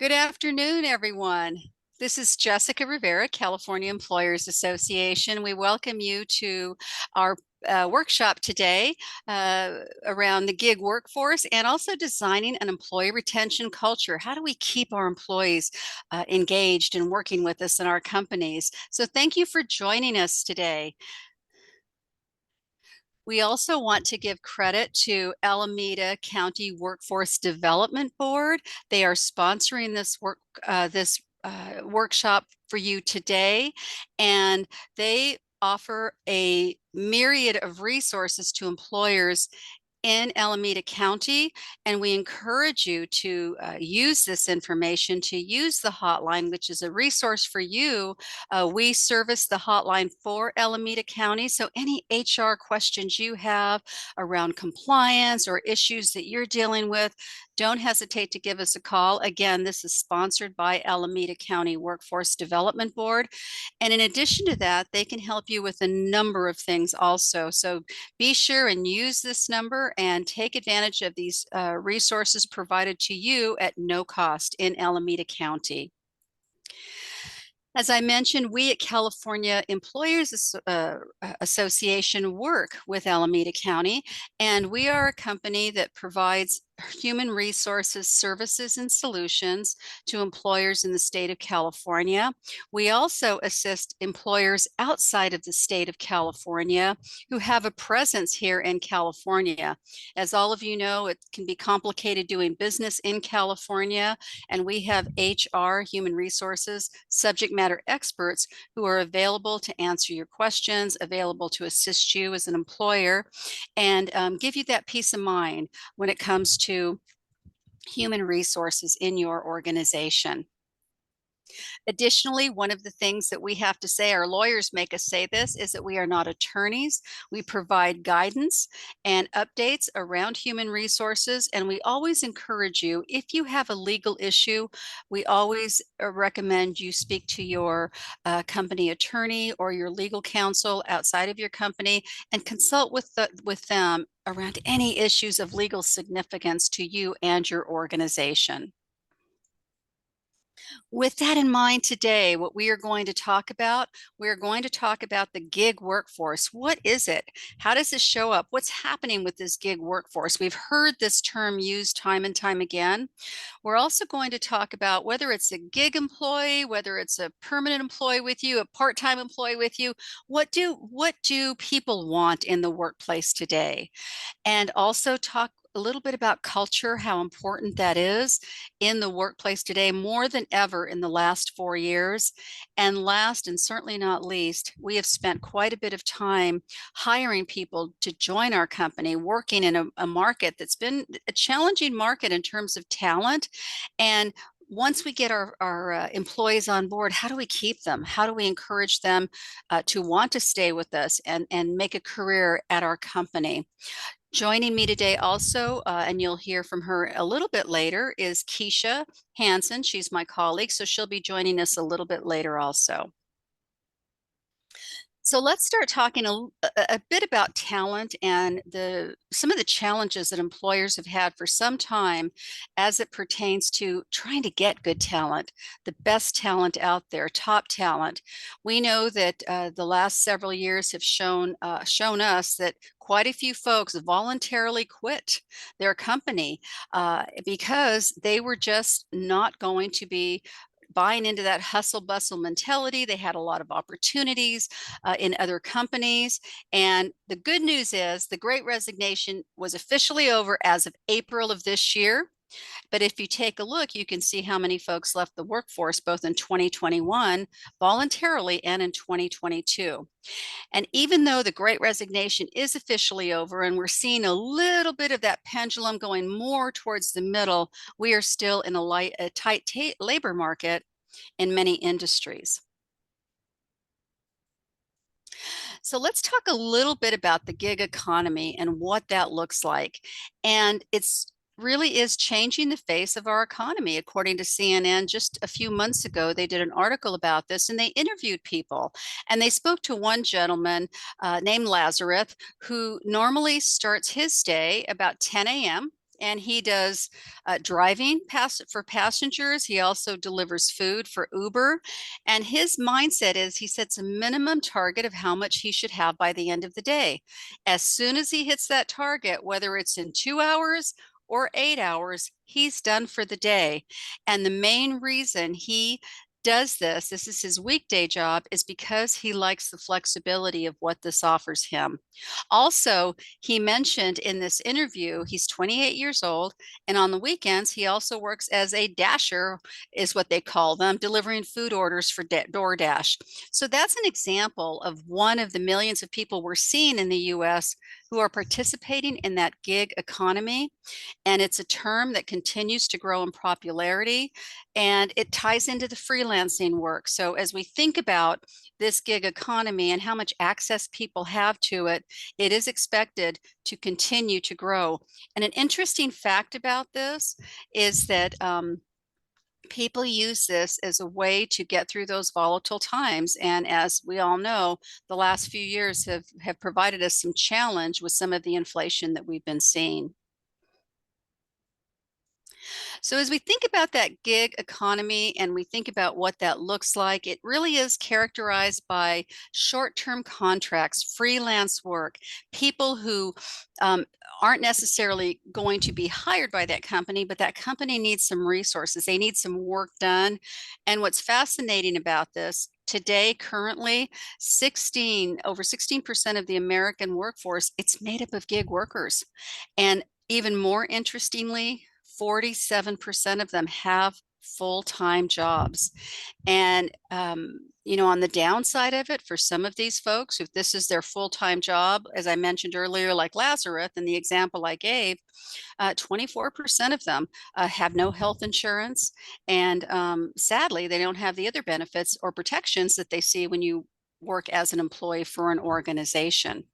Good afternoon, everyone. This is Jessica Rivera, California Employers Association. We welcome you to our workshop today around the gig workforce and also designing an employee retention culture. How do we keep our employees engaged and working with us in our companies? So thank you for joining us today. We also want to give credit to Alameda County Workforce Development Board. They are sponsoring this workshop for you today, and they offer a myriad of resources to employers in Alameda County, and we encourage you to use this information, to use the hotline, which is a resource for you. We service the hotline for Alameda County, so any HR questions you have around compliance or issues that you're dealing with, don't hesitate to give us a call. Again, this is sponsored by Alameda County Workforce Development Board. And in addition to that, they can help you with a number of things also. So be sure and use this number and take advantage of these resources provided to you at no cost in Alameda County. As I mentioned, we at California Employers Association work with Alameda County, and we are a company that provides human resources services and solutions to employers in the state of California. We also assist employers outside of the state of California who have a presence here in California. As all of you know, it can be complicated doing business in California, and we have HR, human resources, subject matter experts who are available to answer your questions, available to assist you as an employer, and give you that peace of mind when it comes to human resources in your organization. Additionally, one of the things that we have to say, our lawyers make us say this, is that we are not attorneys. We provide guidance and updates around human resources, and we always encourage you, if you have a legal issue, we always recommend you speak to your company attorney or your legal counsel outside of your company and consult with them around any issues of legal significance to you and your organization. With that in mind today, what we are going to talk about, we're going to talk about the gig workforce. What is it? How does this show up? What's happening with this gig workforce? We've heard this term used time and time again. We're also going to talk about whether it's a gig employee, whether it's a permanent employee with you, a part-time employee with you, what do people want in the workplace today? And also talk a little bit about culture, how important that is in the workplace today, more than ever in the last 4 years. And last and certainly not least, we have spent quite a bit of time hiring people to join our company, working in a market that's been a challenging market in terms of talent. And once we get our employees on board, how do we keep them? How do we encourage them to want to stay with us and make a career at our company? Joining me today also, and you'll hear from her a little bit later, is Keisha Hansen. She's my colleague, so she'll be joining us a little bit later also. So let's start talking a bit about talent and some of the challenges that employers have had for some time as it pertains to trying to get good talent, the best talent out there, top talent. We know that the last several years have shown us that quite a few folks voluntarily quit their company because they were just not going to be buying into that hustle bustle mentality. They had a lot of opportunities in other companies. And the good news is the Great Resignation was officially over as of April of this year. But if you take a look, you can see how many folks left the workforce both in 2021 voluntarily and in 2022. And even though the Great Resignation is officially over and we're seeing a little bit of that pendulum going more towards the middle, we are still in a tight labor market in many industries. So let's talk a little bit about the gig economy and what that looks like. And it's really is changing the face of our economy. According to CNN, just a few months ago, they did an article about this and they interviewed people. And they spoke to one gentleman named Lazarus, who normally starts his day about 10 a.m. and he does driving for passengers. He also delivers food for Uber. And his mindset is he sets a minimum target of how much he should have by the end of the day. As soon as he hits that target, whether it's in 2 hours or 8 hours, he's done for the day. And the main reason he does this is his weekday job, is because he likes the flexibility of what this offers him. Also, he mentioned in this interview, he's 28 years old, and on the weekends, he also works as a dasher, is what they call them, delivering food orders for DoorDash. So that's an example of one of the millions of people we're seeing in the US who are participating in that gig economy. And it's a term that continues to grow in popularity, and it ties into the freelancing work. So as we think about this gig economy and how much access people have to it, it is expected to continue to grow. And an interesting fact about this is that people use this as a way to get through those volatile times. And as we all know, the last few years have provided us some challenge with some of the inflation that we've been seeing. So as we think about that gig economy and we think about what that looks like, it really is characterized by short-term contracts, freelance work, people who um, aren't necessarily going to be hired by that company, but that company needs some resources. They need some work done. And what's fascinating about this, today, currently, over 16% of the American workforce, it's made up of gig workers. And even more interestingly, 47% of them have full-time jobs. And, on the downside of it, for some of these folks, if this is their full-time job, as I mentioned earlier, like Lazarus in the example I gave, 24% of them have no health insurance. And sadly, they don't have the other benefits or protections that they see when you work as an employee for an organization.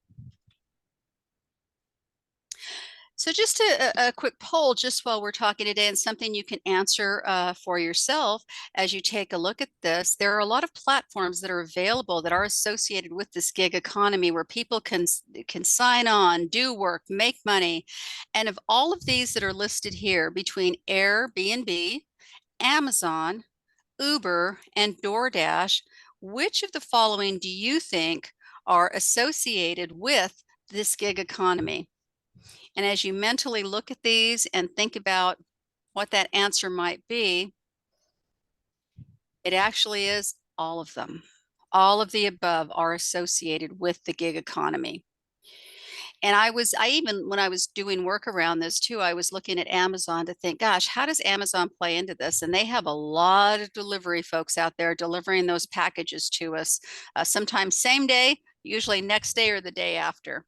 So just a quick poll just while we're talking today, and something you can answer for yourself as you take a look at this. There are a lot of platforms that are available that are associated with this gig economy where people can sign on, do work, make money. And of all of these that are listed here, between Airbnb, Amazon, Uber, and DoorDash, which of the following do you think are associated with this gig economy? And as you mentally look at these and think about what that answer might be, it actually is all of them. All of the above are associated with the gig economy. And when I was doing work around this too, I was looking at Amazon to think, gosh, how does Amazon play into this? And they have a lot of delivery folks out there delivering those packages to us, sometimes same day, usually next day or the day after.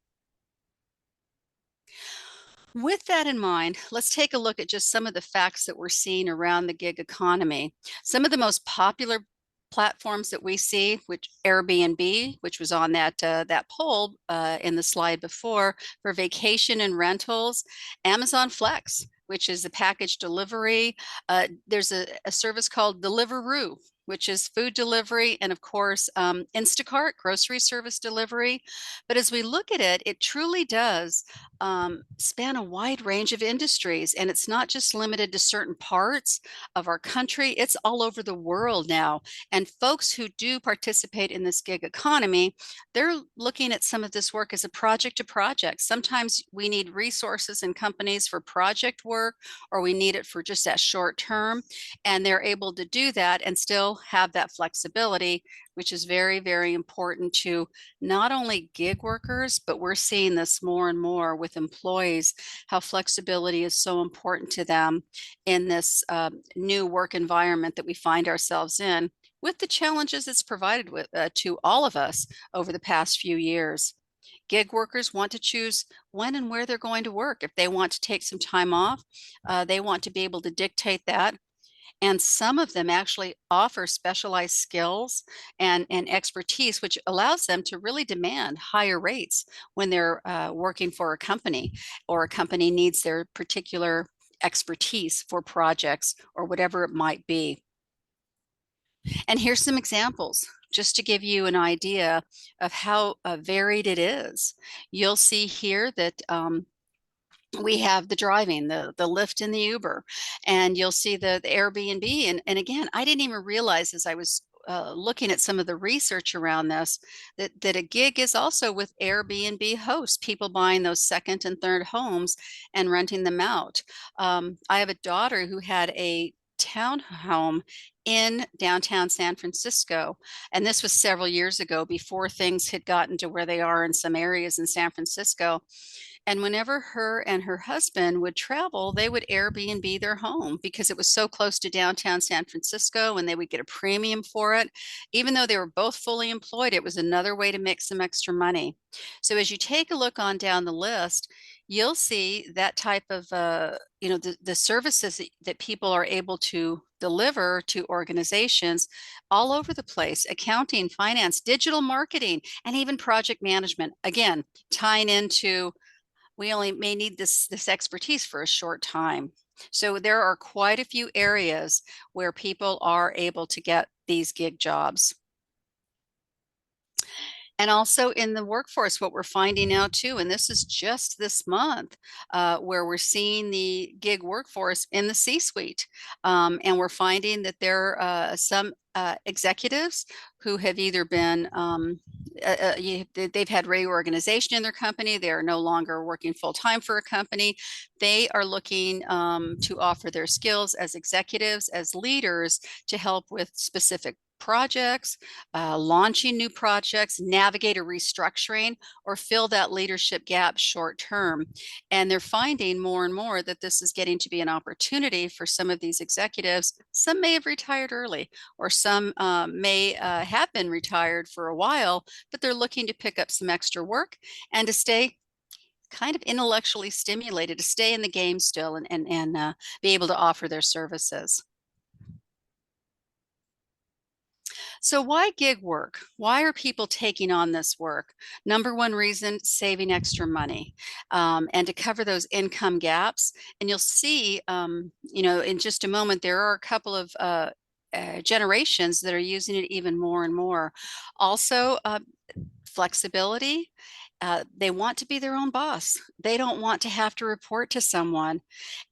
With that in mind, let's take a look at just some of the facts that we're seeing around the gig economy. Some of the most popular platforms that we see, which Airbnb, which was on that poll in the slide before, for vacation and rentals, Amazon Flex, which is the package delivery. There's a service called Deliveroo, which is food delivery, and of course, Instacart, grocery service delivery. But as we look at it, it truly does span a wide range of industries, and it's not just limited to certain parts of our country. It's all over the world now. And folks who do participate in this gig economy, they're looking at some of this work as a project to project. Sometimes we need resources and companies for project work, or we need it for just that short term, and they're able to do that and still have that flexibility, which is very, very important to not only gig workers, but we're seeing this more and more with employees, how flexibility is so important to them in this new work environment that we find ourselves in, with the challenges it's provided with to all of us over the past few years. Gig workers want to choose when and where they're going to work. If they want to take some time off, they want to be able to dictate that. And some of them actually offer specialized skills and expertise, which allows them to really demand higher rates when they're working for a company, or a company needs their particular expertise for projects or whatever it might be. And here's some examples just to give you an idea of how varied it is. You'll see here that We have the driving, the Lyft and the Uber, and you'll see the Airbnb. And again, I didn't even realize as I was looking at some of the research around this that a gig is also with Airbnb hosts, people buying those second and third homes and renting them out. I have a daughter who had a townhome in downtown San Francisco, and this was several years ago before things had gotten to where they are in some areas in San Francisco. And whenever her and her husband would travel, they would Airbnb their home because it was so close to downtown San Francisco and they would get a premium for it. Even though they were both fully employed, it was another way to make some extra money. So as you take a look on down the list, you'll see that type of, the services that people are able to deliver to organizations all over the place: accounting, finance, digital marketing, and even project management. Again, tying into we only may need this expertise for a short time. So there are quite a few areas where people are able to get these gig jobs. And also in the workforce, what we're finding now too, and this is just this month, where we're seeing the gig workforce in the C-suite. And we're finding that there are some executives who have either been, they've had reorganization in their company. They are no longer working full time for a company. They are looking to offer their skills as executives, as leaders, to help with specific projects, launching new projects, navigate a restructuring, or fill that leadership gap short term. And they're finding more and more that this is getting to be an opportunity for some of these executives. Some may have retired early, or some may have been retired for a while, but they're looking to pick up some extra work and to stay kind of intellectually stimulated, to stay in the game still and be able to offer their services. So why gig work? Why are people taking on this work? Number one reason, saving extra money, and to cover those income gaps. And you'll see, in just a moment, there are a couple of generations that are using it even more and more. Also, flexibility. They want to be their own boss. They don't want to have to report to someone.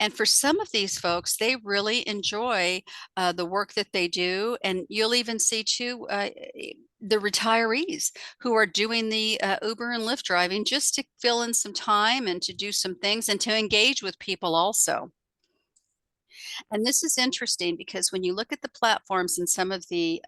And for some of these folks, they really enjoy the work that they do. And you'll even see too the retirees who are doing the Uber and Lyft driving just to fill in some time and to do some things and to engage with people also. And this is interesting because when you look at the platforms and some of the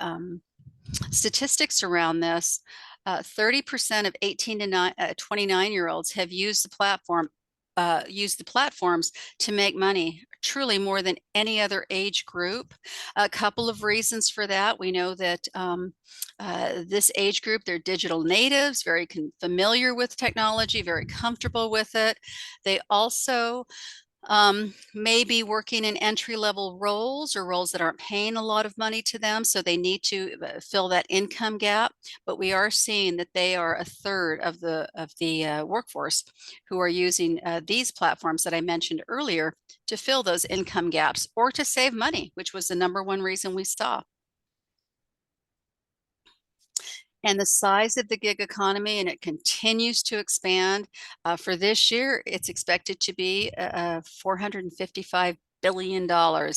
statistics around this, 30% of 18 to 29-year-olds have used the platforms to make money, truly more than any other age group. A couple of reasons for that. We know that this age group, they're digital natives, very familiar with technology, very comfortable with it. They also maybe working in entry-level roles or roles that aren't paying a lot of money to them, so they need to fill that income gap. But we are seeing that they are a third of the workforce who are using these platforms that I mentioned earlier to fill those income gaps or to save money, which was the number one reason we saw. And the size of the gig economy, and it continues to expand. For this year, it's expected to be $455 billion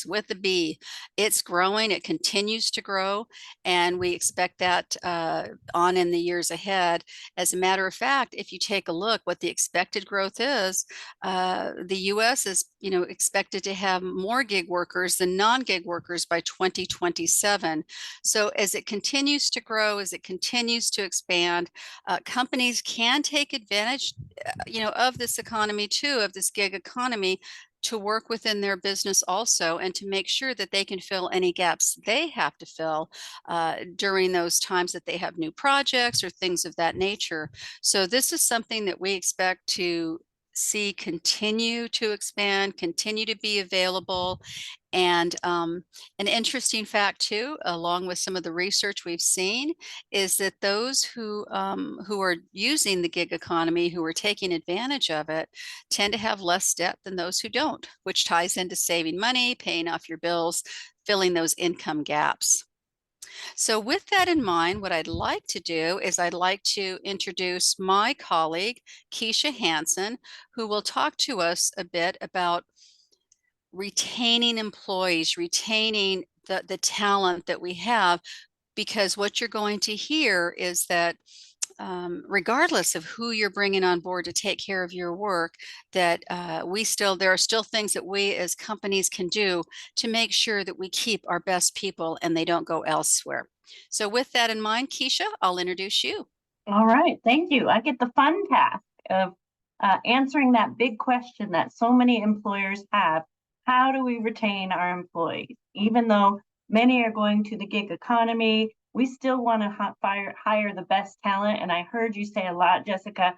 with a B. It's growing, it continues to grow, and we expect that on in the years ahead. As a matter of fact, if you take a look what the expected growth is, the US is expected to have more gig workers than non-gig workers by 2027. So as it continues to grow, as it continues to expand, companies can take advantage, of this economy too, of this gig economy, to work within their business also, and to make sure that they can fill any gaps they have to fill during those times that they have new projects or things of that nature. So this is something that we expect to see continue to expand, continue to be available. And an interesting fact too, along with some of the research we've seen, is that those who are using the gig economy, who are taking advantage of it, tend to have less debt than those who don't, which ties into saving money, paying off your bills, filling those income gaps. So, with that in mind, what I'd like to do is I'd like to introduce my colleague, Keisha Hansen, who will talk to us a bit about retaining employees, retaining the talent that we have, because what you're going to hear is that regardless of who you're bringing on board to take care of your work, that there are still things that we as companies can do to make sure that we keep our best people and they don't go elsewhere. So with that in mind, Keisha, I'll introduce you. All right, thank you. I get the fun task of answering that big question that so many employers have. How do we retain our employees? Even though many are going to the gig economy, we still want to hire the best talent. And I heard you say a lot, Jessica,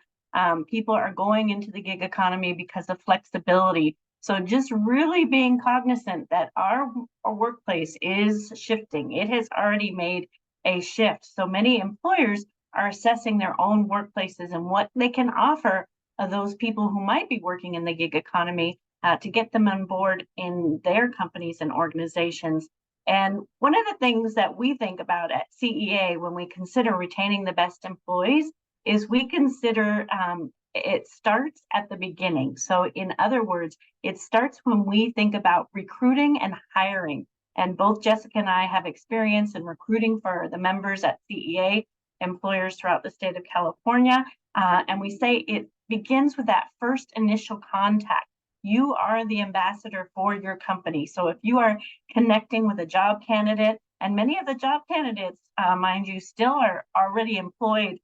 people are going into the gig economy because of flexibility. So just really being cognizant that our workplace is shifting. It has already made a shift. So many employers are assessing their own workplaces and what they can offer those people who might be working in the gig economy to get them on board in their companies and organizations. And one of the things that we think about at CEA when we consider retaining the best employees is we consider it starts at the beginning. So, in other words, it starts when we think about recruiting and hiring. And both Jessica and I have experience in recruiting for the members at CEA, employers throughout the state of California. And we say it begins with that first initial contact. You are the ambassador for your company. So if you are connecting with a job candidate, and many of the job candidates, mind you, still are already employed.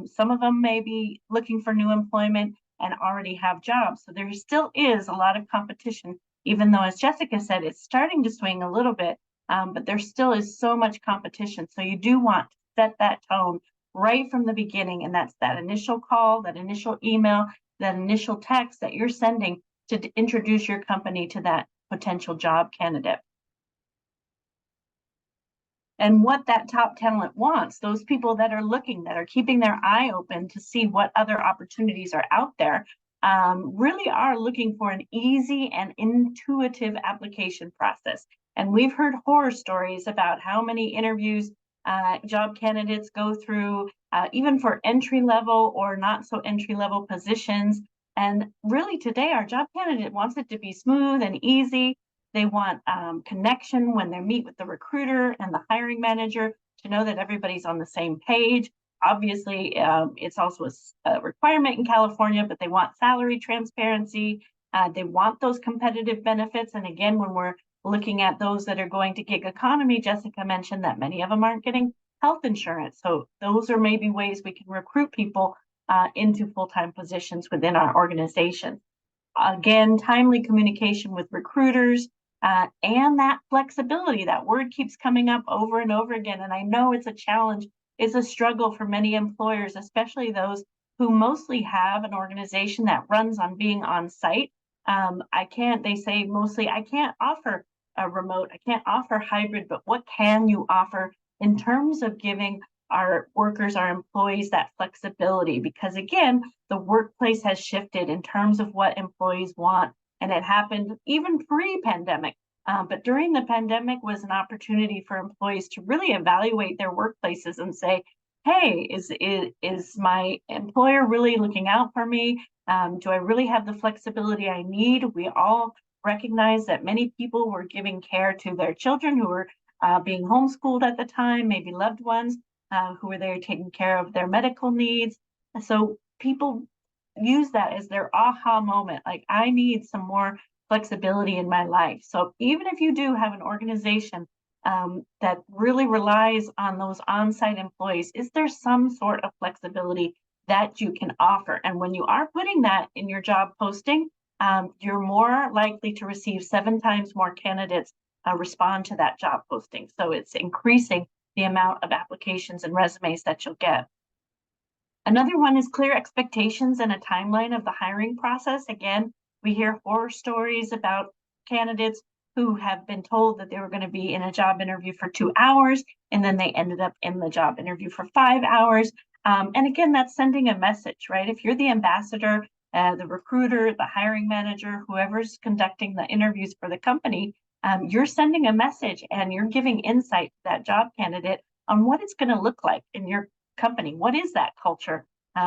Some of them may be looking for new employment and already have jobs. So there still is a lot of competition, even though, as Jessica said, it's starting to swing a little bit, but there still is so much competition. So you do want to set that tone right from the beginning. And that's that initial call, that initial email, that initial text that you're sending to introduce your company to that potential job candidate. And what that top talent wants, those people that are looking, that are keeping their eye open to see what other opportunities are out there, really are looking for an easy and intuitive application process. And we've heard horror stories about how many interviews job candidates go through, even for entry level or not so entry level positions. And really today, our job candidate wants it to be smooth and easy. They want connection when they meet with the recruiter and the hiring manager to know that everybody's on the same page. Obviously, it's also a requirement in California, but they want salary transparency. They want those competitive benefits. And again, when we're looking at those that are going to gig economy, Jessica mentioned that many of them aren't getting health insurance. So those are maybe ways we can recruit people into full-time positions within our organization. Again, timely communication with recruiters, and that flexibility. That word keeps coming up over and over again. And I know it's a challenge, it's a struggle for many employers, especially those who mostly have an organization that runs on being on site. They say mostly, I can't offer a remote, I can't offer hybrid, but what can you offer in terms of giving our workers, our employees, that flexibility? Because again, the workplace has shifted in terms of what employees want. And it happened even pre-pandemic. But during the pandemic was an opportunity for employees to really evaluate their workplaces and say, hey, is my employer really looking out for me? Do I really have the flexibility I need? We all recognize that many people were giving care to their children who were being homeschooled at the time, maybe loved ones who were there taking care of their medical needs. So people use that as their aha moment. Like, I need some more flexibility in my life. So even if you do have an organization that really relies on those on-site employees, is there some sort of flexibility that you can offer? And when you are putting that in your job posting, you're more likely to receive 7 times more candidates respond to that job posting. So it's increasing the amount of applications and resumes that you'll get. Another one is clear expectations and a timeline of the hiring process. Again, we hear horror stories about candidates who have been told that they were going to be in a job interview for 2 hours, and then they ended up in the job interview for 5 hours. And again, that's sending a message, right? If you're the ambassador, the recruiter, the hiring manager, whoever's conducting the interviews for the company, you're sending a message and you're giving insight to that job candidate on what it's going to look like in your company. What is that culture?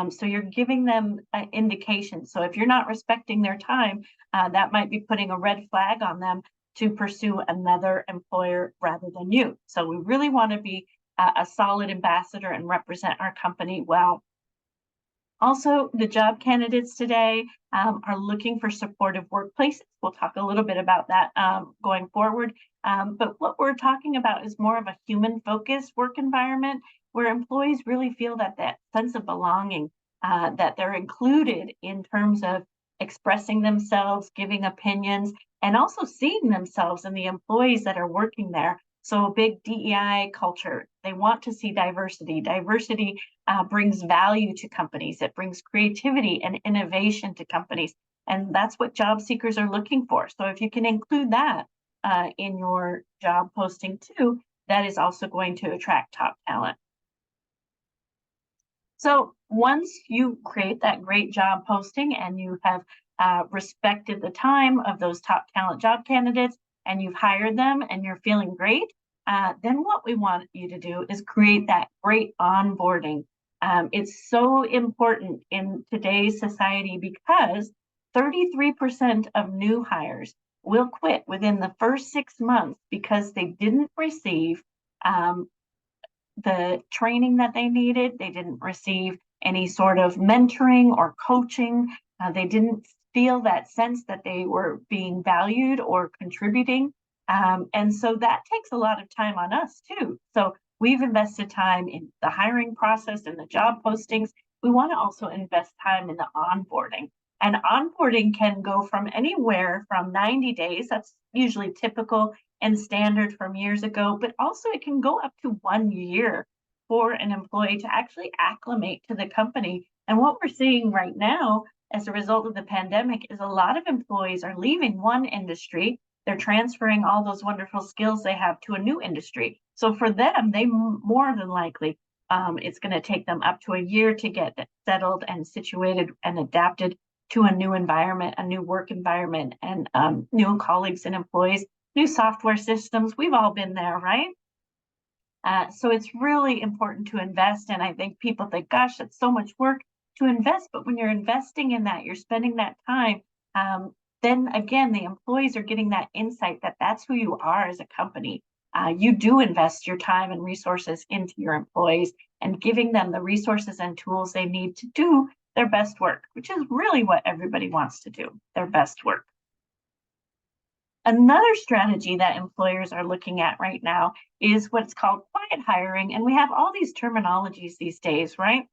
So you're giving them an indication. So if you're not respecting their time, that might be putting a red flag on them to pursue another employer rather than you. So we really want to be a solid ambassador and represent our company well. Also, the job candidates today are looking for supportive workplaces. We'll talk a little bit about that going forward. But what we're talking about is more of a human-focused work environment where employees really feel that sense of belonging, that they're included in terms of expressing themselves, giving opinions, and also seeing themselves in the employees that are working there. So a big DEI culture. They want to see diversity. Diversity brings value to companies. It brings creativity and innovation to companies. And that's what job seekers are looking for. So if you can include that in your job posting too, that is also going to attract top talent. So once you create that great job posting and you have respected the time of those top talent job candidates and you've hired them and you're feeling great, then what we want you to do is create that great onboarding. It's so important in today's society because 33% of new hires will quit within the first 6 months because they didn't receive the training that they needed. They didn't receive any sort of mentoring or coaching. They didn't feel that sense that they were being valued or contributing. And so that takes a lot of time on us too. So we've invested time in the hiring process and the job postings. We want to also invest time in the onboarding. And onboarding can go from anywhere from 90 days, that's usually typical and standard from years ago, but also it can go up to 1 year for an employee to actually acclimate to the company. And what we're seeing right now as a result of the pandemic is a lot of employees are leaving one industry. They're transferring all those wonderful skills they have to a new industry. So for them, they more than likely, it's going to take them up to a year to get settled and situated and adapted to a new environment, a new work environment, and new colleagues and employees, new software systems. We've all been there, right? So it's really important to invest. And I think people think, gosh, that's so much work to invest. But when you're investing in that, you're spending that time. Then again, the employees are getting that insight that that's who you are as a company. You do invest your time and resources into your employees and giving them the resources and tools they need to do their best work, which is really what everybody wants to do, their best work. Another strategy that employers are looking at right now is what's called quiet hiring. And we have all these terminologies these days, right?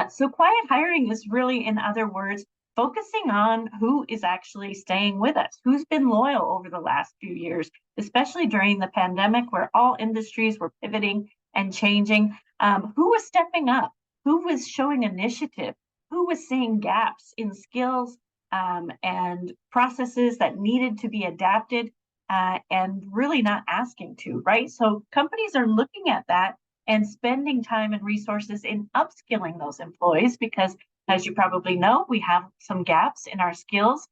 So quiet hiring is really, in other words, focusing on who is actually staying with us, who's been loyal over the last few years, especially during the pandemic where all industries were pivoting and changing, who was stepping up, who was showing initiative, who was seeing gaps in skills and processes that needed to be adapted and really not asking to, right? So companies are looking at that and spending time and resources in upskilling those employees because, as you probably know, we have some gaps in our skills,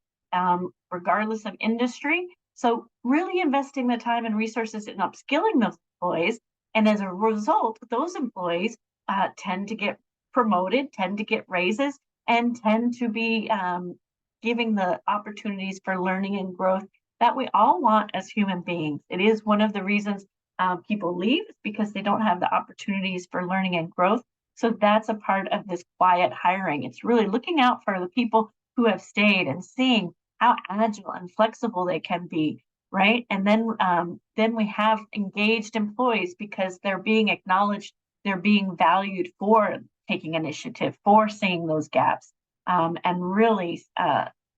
regardless of industry. So really investing the time and resources in upskilling those employees. And as a result, those employees tend to get promoted, tend to get raises, and tend to be giving the opportunities for learning and growth that we all want as human beings. It is one of the reasons people leave because they don't have the opportunities for learning and growth. So that's a part of this quiet hiring. It's really looking out for the people who have stayed and seeing how agile and flexible they can be, right? And then we have engaged employees because they're being acknowledged, they're being valued for taking initiative, for seeing those gaps, and really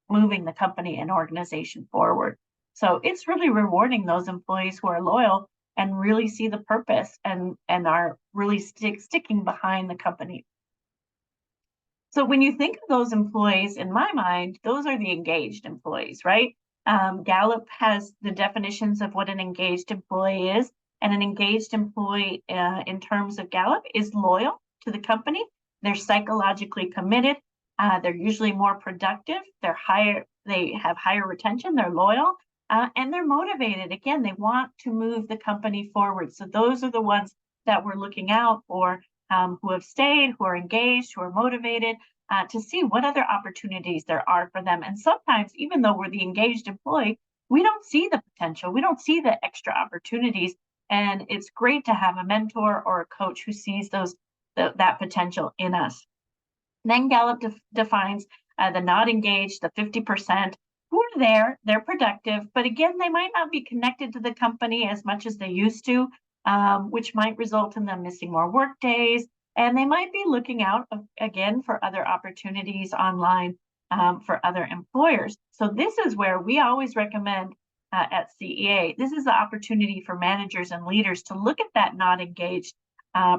moving the company and organization forward. So it's really rewarding those employees who are loyal and really see the purpose and are really sticking behind the company. So when you think of those employees, in my mind, those are the engaged employees, right? Gallup has the definitions of what an engaged employee is. And an engaged employee in terms of Gallup is loyal to the company. They're psychologically committed. They're usually more productive. They have higher retention. They're loyal. and they're motivated. Again, they want to move the company forward. So those are the ones that we're looking out for, who have stayed, who are engaged, who are motivated, to see what other opportunities there are for them. And sometimes, even though we're the engaged employee, we don't see the potential, we don't see the extra opportunities. And it's great to have a mentor or a coach who sees that potential in us. Then Gallup defines the not engaged, the 50%, who are there, they're productive, but again, they might not be connected to the company as much as they used to, which might result in them missing more work days. And they might be looking out again for other opportunities online, for other employers. So this is where we always recommend at CEA, this is the opportunity for managers and leaders to look at that not engaged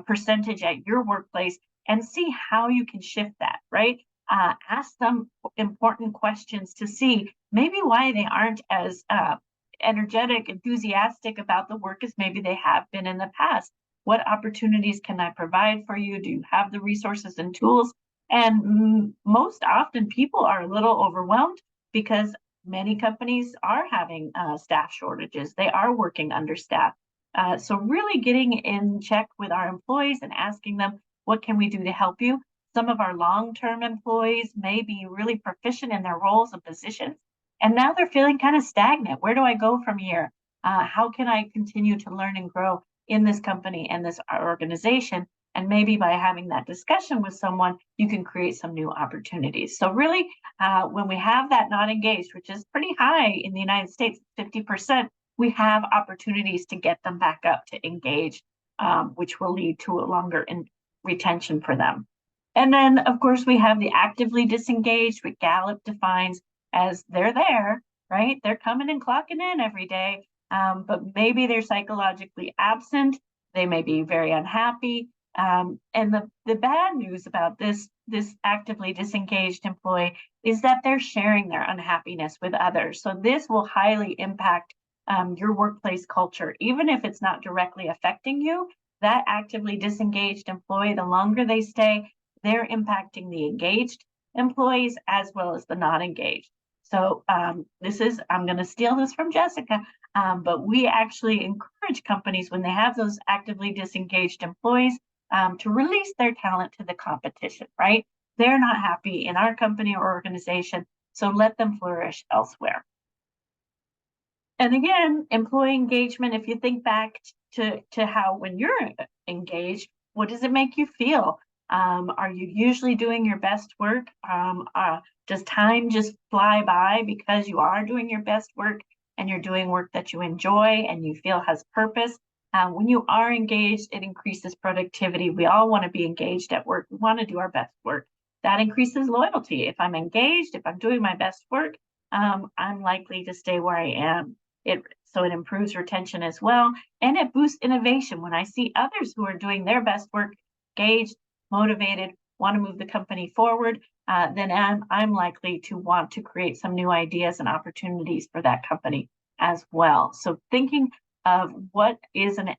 percentage at your workplace and see how you can shift that, right? Ask them important questions to see maybe why they aren't as energetic, enthusiastic about the work as maybe they have been in the past. What opportunities can I provide for you? Do you have the resources and tools? And most often people are a little overwhelmed because many companies are having staff shortages. They are working understaffed. So really getting in check with our employees and asking them, what can we do to help you? Some of our long-term employees may be really proficient in their roles and positions, and now they're feeling kind of stagnant. Where do I go from here? How can I continue to learn and grow in this company and this organization? And maybe by having that discussion with someone, you can create some new opportunities. So really, when we have that not engaged, which is pretty high in the United States, 50%, we have opportunities to get them back up to engage, which will lead to a longer retention for them. And then, of course, we have the actively disengaged, which Gallup defines as they're there, right? They're coming and clocking in every day, but maybe they're psychologically absent. They may be very unhappy. And the bad news about this actively disengaged employee is that they're sharing their unhappiness with others. So this will highly impact your workplace culture, even if it's not directly affecting you. That actively disengaged employee, the longer they stay, they're impacting the engaged employees as well as the not engaged. So I'm going to steal this from Jessica, but we actually encourage companies when they have those actively disengaged employees to release their talent to the competition, right? They're not happy in our company or organization, so let them flourish elsewhere. And again, employee engagement, if you think back to how when you're engaged, what does it make you feel? Are you usually doing your best work? Does time just fly by because you are doing your best work and you're doing work that you enjoy and you feel has purpose? When you are engaged, it increases productivity. We all want to be engaged at work. We want to do our best work. That increases loyalty. If I'm engaged, if I'm doing my best work, I'm likely to stay where I am. So it improves retention as well, and it boosts innovation. When I see others who are doing their best work, engaged, motivated, want to move the company forward, then I'm likely to want to create some new ideas and opportunities for that company as well. So thinking of what is an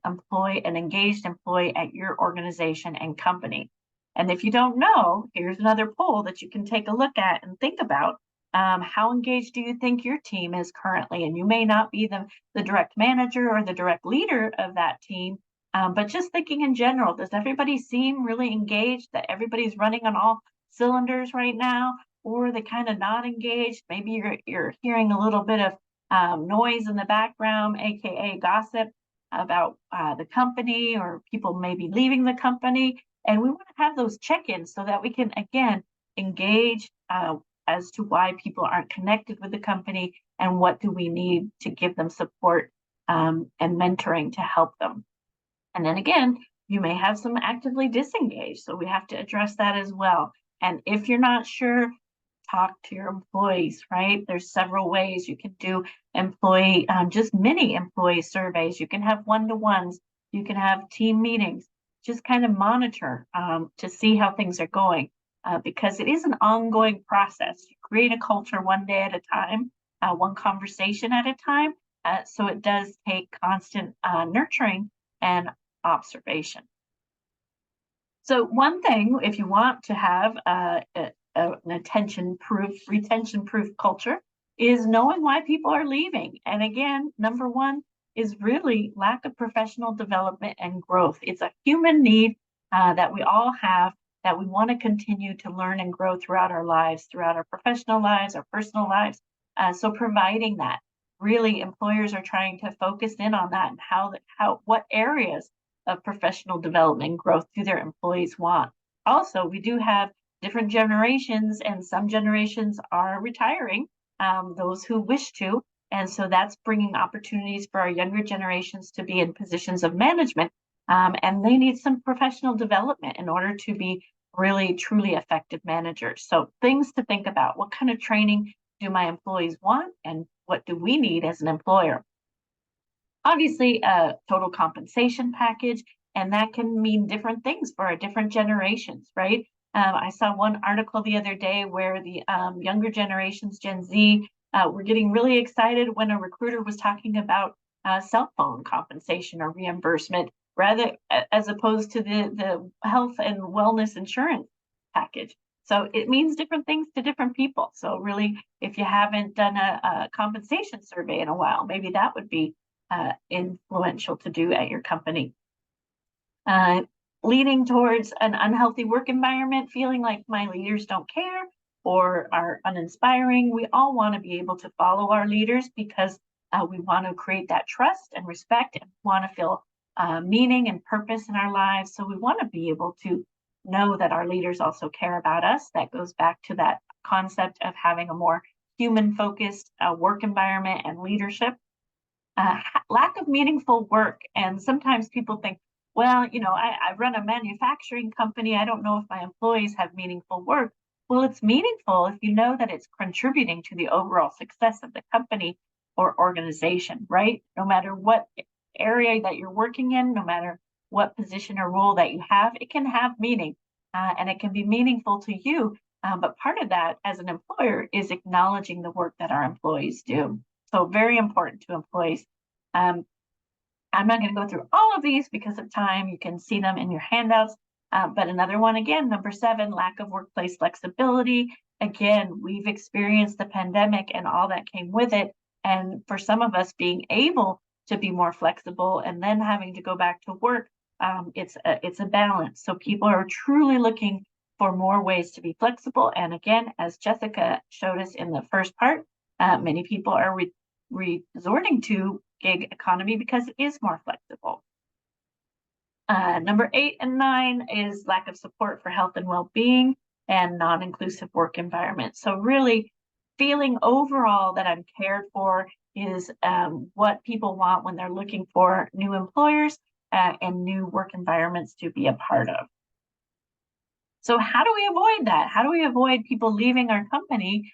engaged employee at your organization and company. And if you don't know, here's another poll that you can take a look at and think about. How engaged do you think your team is currently? And you may not be the direct manager or the direct leader of that team, but just thinking in general, does everybody seem really engaged, that everybody's running on all cylinders right now? Or are they kind of not engaged? Maybe you're hearing a little bit of noise in the background, aka gossip about the company, or people maybe leaving the company. And we want to have those check-ins so that we can, again, engage as to why people aren't connected with the company and what do we need to give them support and mentoring to help them. And then again, you may have some actively disengaged, so we have to address that as well. And if you're not sure, talk to your employees, right? There's several ways you can do just mini employee surveys. You can have one-to-ones, you can have team meetings, just kind of monitor to see how things are going. Because it is an ongoing process. You create a culture one day at a time, one conversation at a time. So it does take constant nurturing and observation. So one thing, if you want to have an retention-proof culture, is knowing why people are leaving. And again, number one is really lack of professional development and growth. It's a human need that we all have, that we want to continue to learn and grow throughout our lives, throughout our professional lives, our personal lives. So providing that, really employers are trying to focus in on that, and what areas of professional development and growth do their employees want. Also, we do have different generations, and some generations are retiring, those who wish to. And so that's bringing opportunities for our younger generations to be in positions of management. And they need some professional development in order to be really, truly effective managers. So things to think about: what kind of training do my employees want, and what do we need as an employer? Obviously, a total compensation package, and that can mean different things for our different generations, right? I saw one article the other day where the younger generations, Gen Z, were getting really excited when a recruiter was talking about cell phone compensation or reimbursement, rather as opposed to the health and wellness insurance package. So it means different things to different people. So really, if you haven't done a compensation survey in a while, maybe that would be influential to do at your company. Leading towards an unhealthy work environment, feeling like my leaders don't care or are uninspiring. We all want to be able to follow our leaders because we want to create that trust and respect, and want to feel meaning and purpose in our lives. So we want to be able to know that our leaders also care about us. That goes back to that concept of having a more human focused work environment and leadership. Lack of meaningful work. And sometimes people think, well, I run a manufacturing company. I don't know if my employees have meaningful work. Well, it's meaningful if you know that it's contributing to the overall success of the company or organization, right? No matter what area that you're working in, no matter what position or role that you have, it can have meaning, and it can be meaningful to you. But part of that as an employer is acknowledging the work that our employees do. So very important to employees. I'm not going to go through all of these because of time. You can see them in your handouts. But another one, again, number 7, lack of workplace flexibility. Again, we've experienced the pandemic and all that came with it. And for some of us, being able to be more flexible and then having to go back to work, it's a balance. So people are truly looking for more ways to be flexible. And again, as Jessica showed us in the first part, many people are resorting to gig economy because it is more flexible. Number 8 and 9 is lack of support for health and well-being and non-inclusive work environment. So really feeling overall that I'm cared for is what people want when they're looking for new employers and new work environments to be a part of. So how do we avoid that? How do we avoid people leaving our company?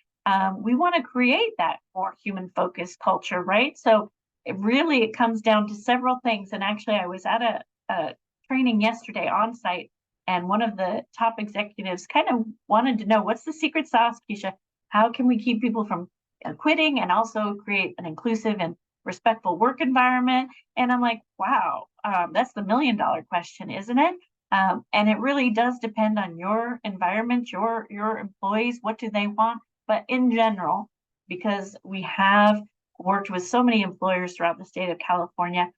We want to create that more human-focused culture, right? So it comes down to several things. And actually, I was at a training yesterday on site, and one of the top executives kind of wanted to know, what's the secret sauce, Keisha? How can we keep people from quitting and also create an inclusive and respectful work environment? And I'm like, wow, that's the $1,000,000 question, isn't it? And it really does depend on your environment, your employees. What do they want? But in general, because we have worked with so many employers throughout the state of California,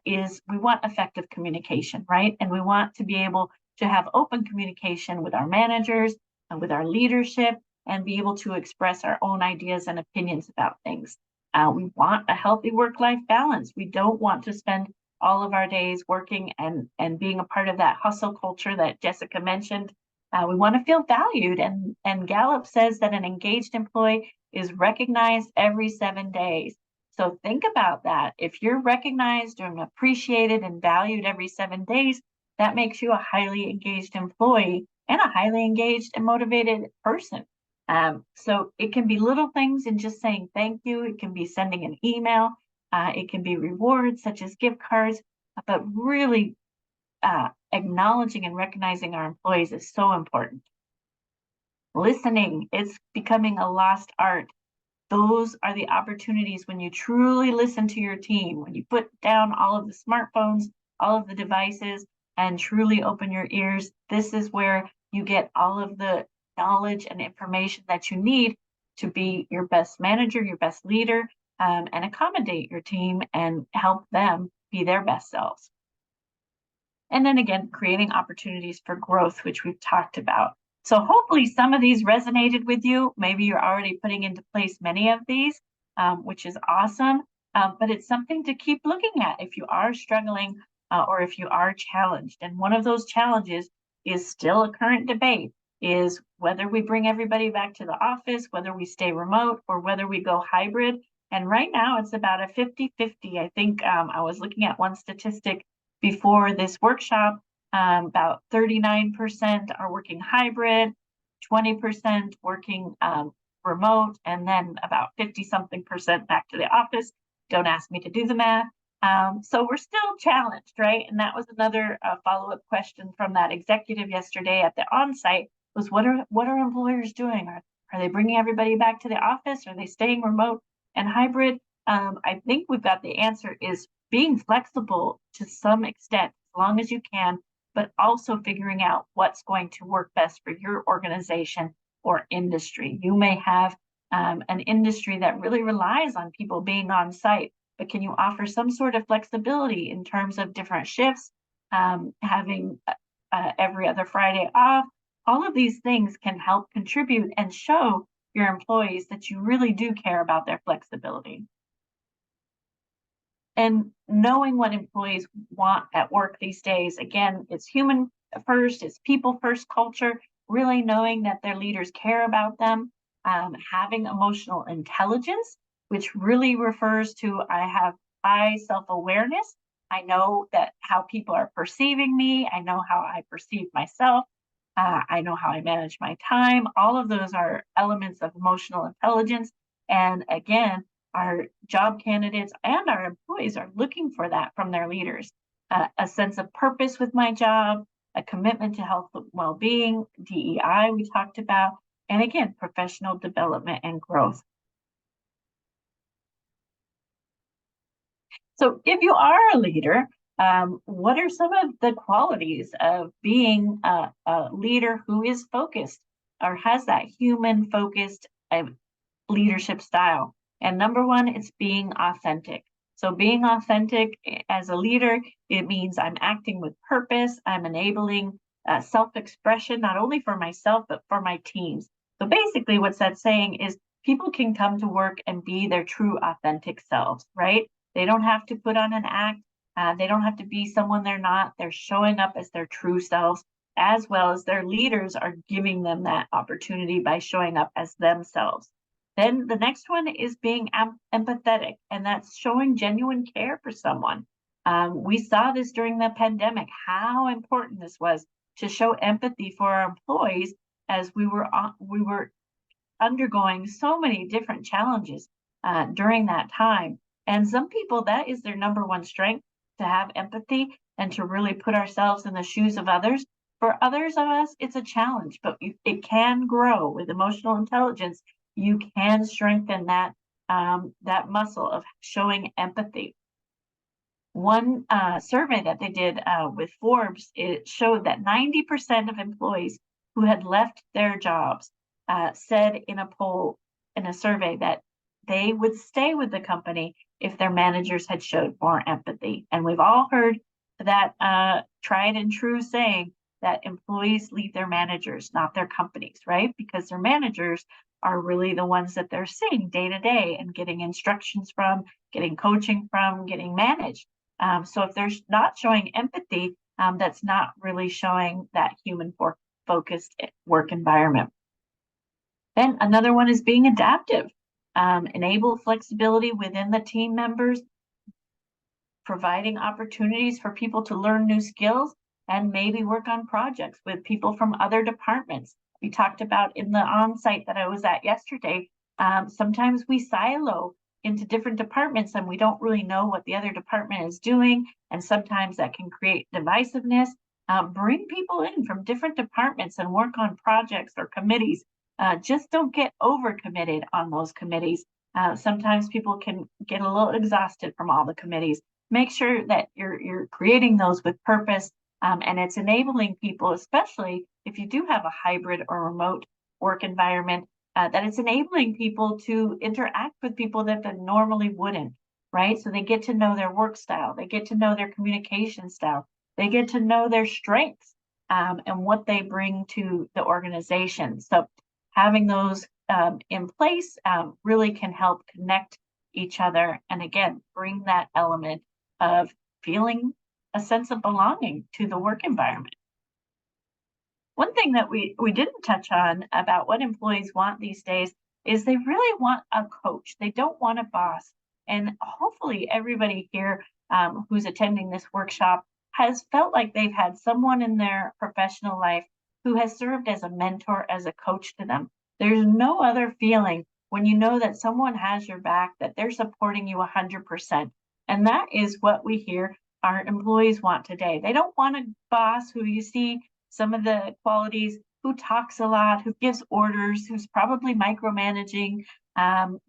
is we want effective communication, right? And we want to be able to have open communication with our managers and with our leadership, and be able to express our own ideas and opinions about things. We want a healthy work-life balance. We don't want to spend all of our days working and being a part of that hustle culture that Jessica mentioned. We want to feel valued, and Gallup says that an engaged employee is recognized every 7 days. So think about that. If you're recognized and appreciated and valued every 7 days, that makes you a highly engaged employee and a highly engaged and motivated person. So it can be little things in just saying thank you. It can be sending an email. It can be rewards such as gift cards, but really acknowledging and recognizing our employees is so important. Listening, it's becoming a lost art. Those are the opportunities when you truly listen to your team, when you put down all of the smartphones, all of the devices, and truly open your ears. This is where you get all of the knowledge and information that you need to be your best manager, your best leader, and accommodate your team and help them be their best selves. And then again, creating opportunities for growth, which we've talked about. So hopefully some of these resonated with you. Maybe you're already putting into place many of these, which is awesome. But it's something to keep looking at if you are struggling or if you are challenged. And one of those challenges is still a current debate, is whether we bring everybody back to the office, whether we stay remote, or whether we go hybrid. And right now it's about a 50-50. I think I was looking at one statistic before this workshop, about 39% are working hybrid, 20% working remote, and then about 50 something percent back to the office. Don't ask me to do the math. So we're still challenged, right? And that was another follow-up question from that executive yesterday at the on-site, was what are employers doing? Are they bringing everybody back to the office? Are they staying remote and hybrid? I think we've got the answer is being flexible to some extent, as long as you can, but also figuring out what's going to work best for your organization or industry. You may have an industry that really relies on people being on site, but can you offer some sort of flexibility in terms of different shifts, having every other Friday off? All of these things can help contribute and show your employees that you really do care about their flexibility. And knowing what employees want at work these days, again, it's human first, it's people first culture, really knowing that their leaders care about them, having emotional intelligence, which really refers to I have high self-awareness. I know that how people are perceiving me. I know how I perceive myself. I know how I manage my time. All of those are elements of emotional intelligence. And again, our job candidates and our employees are looking for that from their leaders. A sense of purpose with my job, a commitment to health and well-being, DEI we talked about, and again, professional development and growth. So if you are a leader, what are some of the qualities of being a leader who is focused or has that human focused leadership style? And number one, it's being authentic. So being authentic as a leader, it means I'm acting with purpose. I'm enabling self-expression, not only for myself, but for my teams. So basically what that's saying is people can come to work and be their true authentic selves, right? They don't have to put on an act. They don't have to be someone they're not. They're showing up as their true selves, as well as their leaders are giving them that opportunity by showing up as themselves. Then the next one is being empathetic, and that's showing genuine care for someone. We saw this during the pandemic, how important this was to show empathy for our employees as we were undergoing so many different challenges during that time. And some people, that is their number one strength, to have empathy and to really put ourselves in the shoes of others. For others of us, it's a challenge, but it can grow with emotional intelligence. You can strengthen that muscle of showing empathy. One survey that they did with Forbes, it showed that 90% of employees who had left their jobs said in a poll, in a survey, that they would stay with the company if their managers had showed more empathy. And we've all heard that tried and true saying that employees leave their managers, not their companies, right? Because their managers are really the ones that they're seeing day to day and getting instructions from, getting coaching from, getting managed. So if they're not showing empathy, that's not really showing that human focused work environment. Then another one is being adaptive. Enable flexibility within the team members, providing opportunities for people to learn new skills and maybe work on projects with people from other departments. We talked about in the on-site that I was at yesterday, sometimes we silo into different departments and we don't really know what the other department is doing. And sometimes that can create divisiveness. Bring people in from different departments and work on projects or committees. Just don't get overcommitted on those committees. Sometimes people can get a little exhausted from all the committees. Make sure that you're creating those with purpose, and it's enabling people, especially if you do have a hybrid or remote work environment, that it's enabling people to interact with people that they normally wouldn't, right? So they get to know their work style, they get to know their communication style, they get to know their strengths, and what they bring to the organization. So having those in place really can help connect each other and again bring that element of feeling a sense of belonging to the work environment. One thing that we didn't touch on about what employees want these days is they really want a coach. They don't want a boss. And hopefully everybody here who's attending this workshop has felt like they've had someone in their professional life who has served as a mentor, as a coach to them. There's no other feeling when you know that someone has your back, that they're supporting you 100%. And that is what we hear our employees want today. They don't want a boss who you see some of the qualities, who talks a lot, who gives orders, who's probably micromanaging,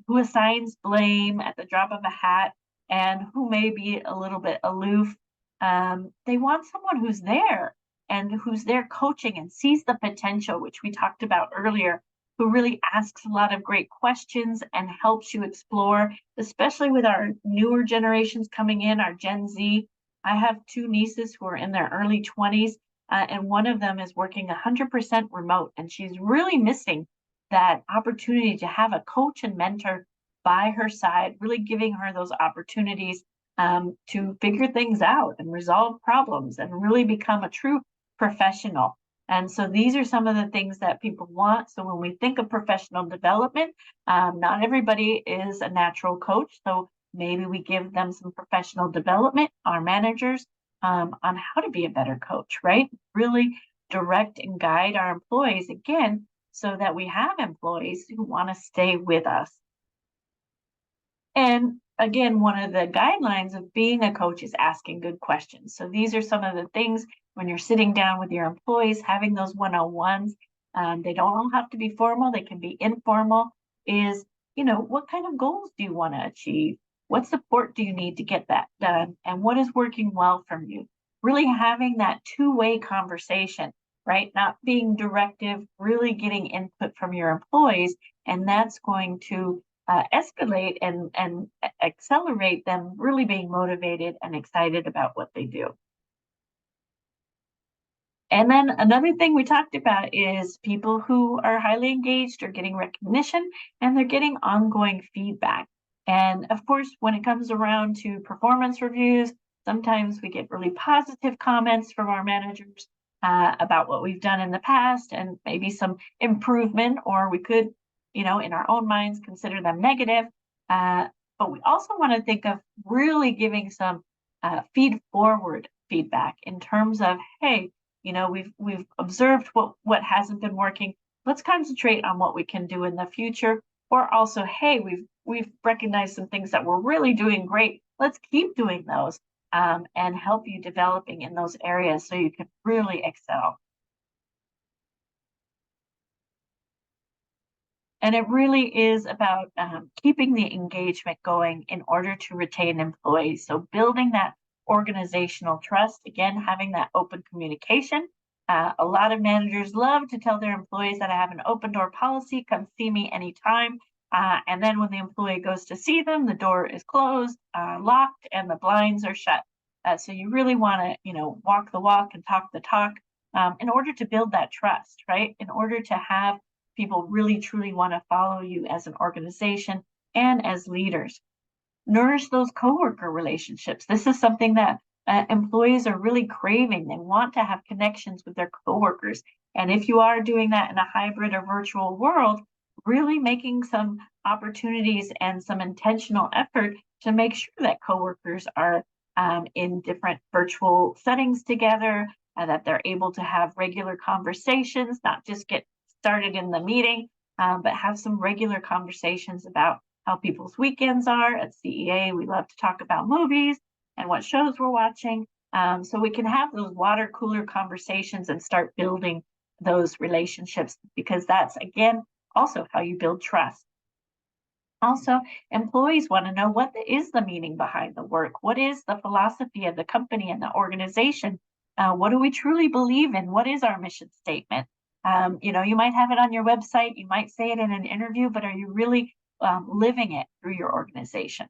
who assigns blame at the drop of a hat, and who may be a little bit aloof. They want someone who's there and who's there coaching and sees the potential, which we talked about earlier, who really asks a lot of great questions and helps you explore, especially with our newer generations coming in, our Gen Z. I have two nieces who are in their early 20s, and one of them is working 100% remote, and she's really missing that opportunity to have a coach and mentor by her side, really giving her those opportunities to figure things out and resolve problems and really become a true professional. And so these are some of the things that people want. So when we think of professional development, not everybody is a natural coach. So maybe we give them some professional development, our managers, on how to be a better coach, right? Really direct and guide our employees again, so that we have employees who want to stay with us. And again, one of the guidelines of being a coach is asking good questions. So these are some of the things when you're sitting down with your employees, having those one-on-ones. They don't all have to be formal, they can be informal. Is, what kind of goals do you want to achieve? What support do you need to get that done? And what is working well from you? Really having that two-way conversation, right? Not being directive, really getting input from your employees. And that's going to escalate and accelerate them really being motivated and excited about what they do. And then another thing we talked about is people who are highly engaged are getting recognition and they're getting ongoing feedback. And of course, when it comes around to performance reviews, sometimes we get really positive comments from our managers about what we've done in the past and maybe some improvement, or we could, in our own minds, consider them negative. But we also want to think of really giving some feed forward feedback in terms of, hey, we've observed what hasn't been working. Let's concentrate on what we can do in the future. Or also, hey, we've recognized some things that we're really doing great. Let's keep doing those and help you developing in those areas so you can really excel. And it really is about keeping the engagement going in order to retain employees. So building that organizational trust, again, having that open communication. A lot of managers love to tell their employees that I have an open door policy, come see me anytime. And then when the employee goes to see them, the door is closed, locked, and the blinds are shut. So you really want to, walk the walk and talk the talk in order to build that trust, right? In order to have people really truly want to follow you as an organization and as leaders. Nourish those coworker relationships. This is something that employees are really craving. They want to have connections with their coworkers. And if you are doing that in a hybrid or virtual world, really making some opportunities and some intentional effort to make sure that coworkers are in different virtual settings together, that they're able to have regular conversations, not just get started in the meeting, but have some regular conversations about how people's weekends are. At CEA, we love to talk about movies and what shows we're watching. So we can have those water cooler conversations and start building those relationships, because that's, again, also how you build trust. Also, employees want to know what is the meaning behind the work? What is the philosophy of the company and the organization? What do we truly believe in? What is our mission statement? You might have it on your website, you might say it in an interview, but are you really living it through your organization?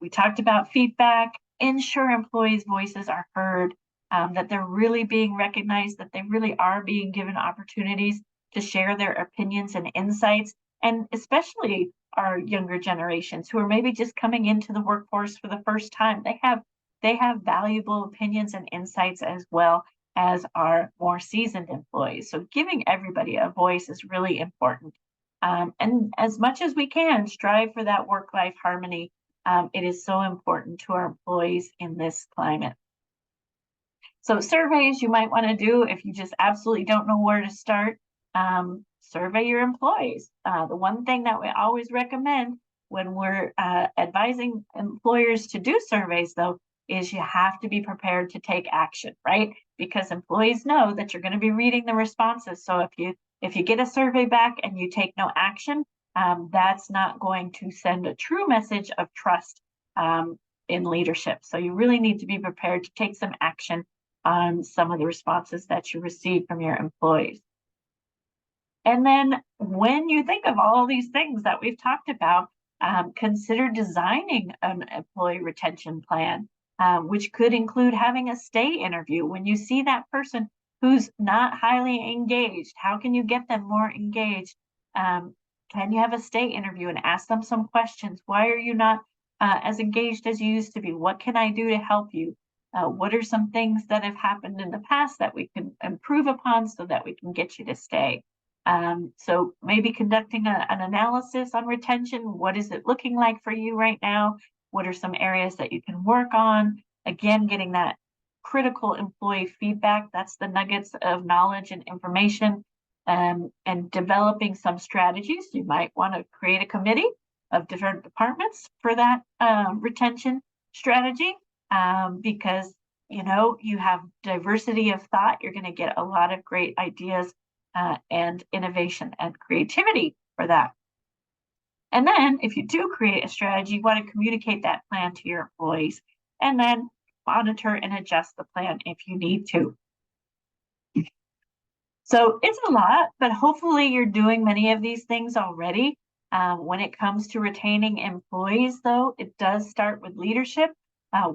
We talked about feedback. Ensure employees' voices are heard, that they're really being recognized, that they really are being given opportunities to share their opinions and insights, and especially our younger generations who are maybe just coming into the workforce for the first time. They have valuable opinions and insights as well as our more seasoned employees. So giving everybody a voice is really important. And as much as we can, strive for that work-life harmony. It is so important to our employees in this climate. So surveys you might want to do if you just absolutely don't know where to start. Survey your employees. The one thing that we always recommend when we're advising employers to do surveys, though, is you have to be prepared to take action, right? Because employees know that you're going to be reading the responses. So if you get a survey back and you take no action, that's not going to send a true message of trust in leadership. So you really need to be prepared to take some action on some of the responses that you receive from your employees. And then when you think of all these things that we've talked about, consider designing an employee retention plan, which could include having a stay interview. When you see that person who's not highly engaged, how can you get them more engaged? Can you have a stay interview and ask them some questions? Why are you not as engaged as you used to be? What can I do to help you? What are some things that have happened in the past that we can improve upon so that we can get you to stay? So maybe conducting an analysis on retention. What is it looking like for you right now? What are some areas that you can work on? Again, getting that critical employee feedback. That's the nuggets of knowledge and information. And developing some strategies. You might want to create a committee of different departments for that retention strategy, because you have diversity of thought. You're going to get a lot of great ideas and innovation and creativity for that. And then if you do create a strategy, you want to communicate that plan to your employees and then monitor and adjust the plan if you need to. So it's a lot, but hopefully you're doing many of these things already. When it comes to retaining employees, though, it does start with leadership.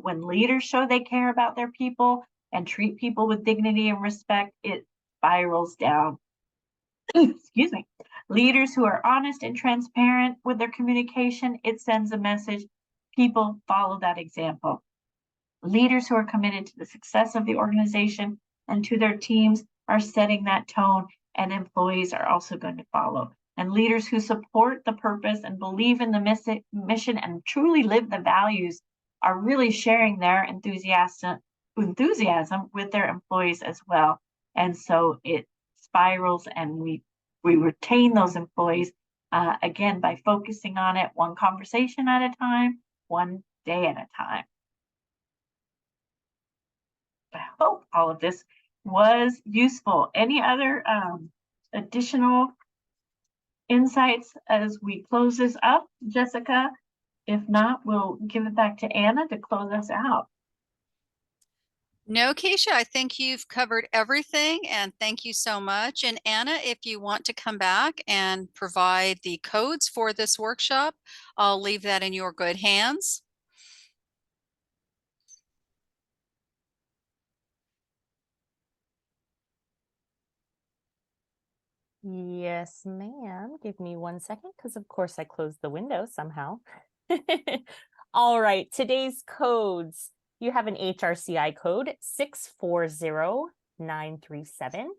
When leaders show they care about their people and treat people with dignity and respect, it spirals down. Excuse me. Leaders who are honest and transparent with their communication, it sends a message. People follow that example. Leaders who are committed to the success of the organization and to their teams are setting that tone, and employees are also going to follow. And leaders who support the purpose and believe in the mission and truly live the values are really sharing their enthusiasm with their employees as well. And so it spirals, and we retain those employees again by focusing on it one conversation at a time, one day at a time. I hope all of this was useful. Any other additional insights as we close this up, Jessica? If not, we'll give it back to Anna to close us out. No, Keisha, I think you've covered everything, and thank you so much. And Anna, if you want to come back and provide the codes for this workshop, I'll leave that in your good hands. Yes, ma'am. Give me 1 second, because of course I closed the window somehow. All right, today's codes. You have an HRCI code 640937.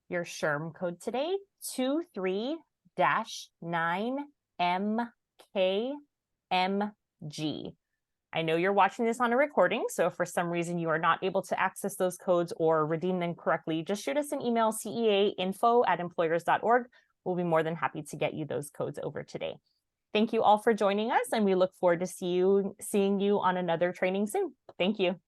Your SHRM code today 23-9MKMG. I know you're watching this on a recording, so if for some reason you are not able to access those codes or redeem them correctly, just shoot us an email, ceainfo@employers.org. We'll be more than happy to get you those codes over today. Thank you all for joining us, and we look forward to seeing you on another training soon. Thank you.